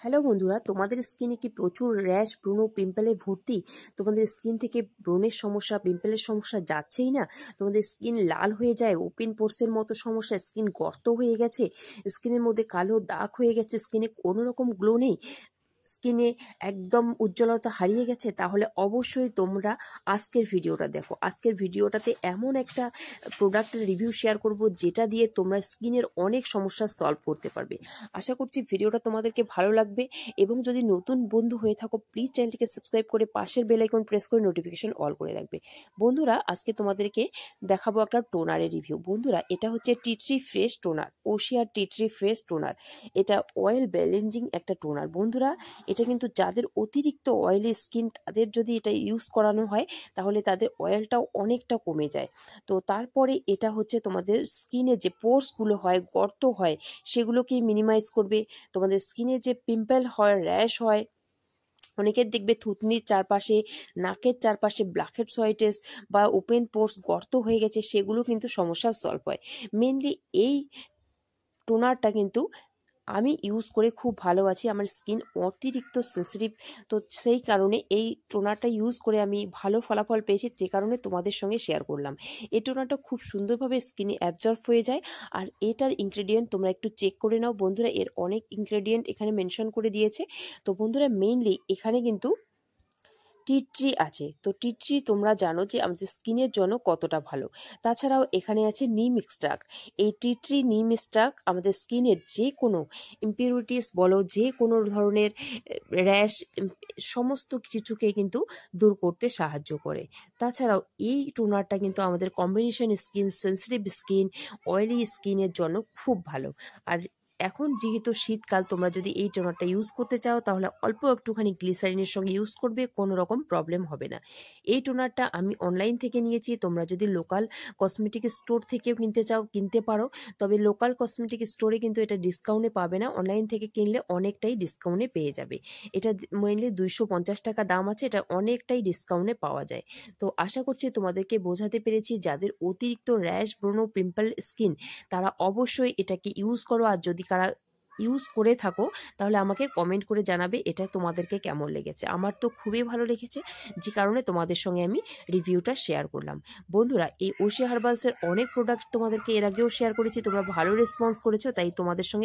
Hello বন্ধুরা, তোমাদের স্কিনে কি প্রচুর র্যাশ, ব্রণ, পিম্পলে ভর্তি? তোমাদের স্কিন থেকে ব্রণের সমস্যা, পিম্পলের সমস্যা যাচ্ছেই না? তোমাদের স্কিন লাল হয়ে যায়, ওপেন পোরসের মতো সমস্যা, স্কিন গর্ত হয়ে গেছে, স্কিনের মধ্যে কালো দাগ হয়ে গেছে, স্কিনে কোনো রকম গ্লো নেই, স্কিনে একদম উজ্জ্বলতা হারিয়ে গেছে? তাহলে অবশ্যই তোমরা আজকের ভিডিওটা দেখো। আজকের ভিডিওটাতে এমন একটা প্রোডাক্টের রিভিউ শেয়ার করব যেটা দিয়ে তোমরা স্কিনের অনেক সমস্যা সলভ করতে পারবে। আশা করছি ভিডিওটা তোমাদেরকে ভালো লাগবে, এবং যদি নতুন বন্ধু হয়ে থাকো প্লিজ চ্যানেলটিকে সাবস্ক্রাইব করে পাশের বেল আইকন প্রেস করে নোটিফিকেশন অল করে রাখবে। বন্ধুরা, আজকে তোমাদেরকে দেখাবো একটা টোনারের রিভিউ। বন্ধুরা, এটা হচ্ছে tea tree fresh toner, Oshea tea tree fresh toner. এটা অয়েল ব্যালেন্সিং একটা টোনার। বন্ধুরা, এটা কিন্তু যাদের অতিরিক্ত অয়েলি স্কিন তাদের যদি এটা ইউজ করানো হয় তাহলে তাদের অয়েলটাও অনেকটা কমে যায়। তো তারপরে এটা হচ্ছে তোমাদের স্কিনে যে পোর্সগুলো হয়, গর্ত হয়, সেগুলোকে মিনিমাইজ করবে। তোমাদের স্কিনে যে পিম্পল হয়, র্যাশ হয়, অনেকের দেখবে থুতনির চারপাশে, নাকের চারপাশে ব্ল্যাকহেডস, হোয়াইটেস বা ওপেন পোর্স গর্ত হয়ে গেছে, সেগুলো কিন্তু সমস্যা সলভ হয়। মেনলি এই টোনারটা কিন্তু আমি ইউজ করে খুব ভালো আছি। আমার স্কিন অতিরিক্ত সেন্সিটিভ, তো সেই কারণে এই টোনারটা ইউজ করে আমি ভালো ফলাফল পেয়েছি, যে কারণে তোমাদের সঙ্গে শেয়ার করলাম। এই টোনারটা খুব সুন্দরভাবে স্কিনে অ্যাবজর্ব হয়ে যায়। আর এটার ইনগ্রেডিয়েন্ট তোমরা একটু চেক করে নাও বন্ধুরা, এর অনেক ইনগ্রেডিয়েন্ট এখানে মেনশন করে দিয়েছে। তো বন্ধুরা, মেইনলি এখানে কিন্তু টি ট্রি আছে। তো টি ট্রি তোমরা জানো যে আমাদের স্কিনের জন্য কতটা ভালো। তাছাড়াও এখানে আছে নিম এক্সট্রাক্ট। এই টি ট্রি নিম এক্সট্রাক্ট আমাদের স্কিনের যে কোনো ইম্পিউরিটিস বলো, যে কোনো ধরনের র্যাশ, সমস্ত কিছুকে কিন্তু দূর করতে সাহায্য করে। তাছাড়াও এই টোনারটা কিন্তু আমাদের combination skin, sensitive skin, oily স্কিনের জন্য খুব ভালো। আর এখন যেহেতু শীতকাল, তোমরা যদি এই টোনারটা ইউজ করতে চাও তাহলে অল্প একটুখানি গ্লিসারিনের সঙ্গে ইউজ করবে, কোনো রকম প্রবলেম হবে না। এই টোনারটা আমি অনলাইন থেকে নিয়েছি। তোমরা যদি লোকাল কসমেটিক স্টোর থেকেও কিনতে চাও কিনতে পারো, তবে লোকাল কসমেটিক স্টোরে কিন্তু এটা ডিসকাউন্টে পাবে না, অনলাইন থেকে কিনলে অনেকটাই ডিসকাউন্টে পেয়ে যাবে। এটা মেইনলি 250 টাকা দাম আছে, এটা অনেকটাই ডিসকাউন্টে পাওয়া যায়। তো আশা করছি তোমাদেরকে বোঝাতে পেরেছি। যাদের অতিরিক্ত র্যাশ, ব্রণ, পিম্পল স্কিন, তারা অবশ্যই এটাকে ইউজ করো। আর যদি কারা ইউজ করে থাকো তাহলে আমাকে কমেন্ট করে জানাবে এটা তোমাদেরকে কেমন লেগেছে। আমার তো খুবই ভালো লেগেছে, যে কারণে তোমাদের সঙ্গে আমি রিভিউটা শেয়ার করলাম। বন্ধুরা, এই ওশিয়া হার্বালসের অনেক প্রোডাক্ট তোমাদেরকে এর আগেও শেয়ার করেছি, তোমরা ভালো রেসপন্স করেছো, তাই তোমাদের সঙ্গে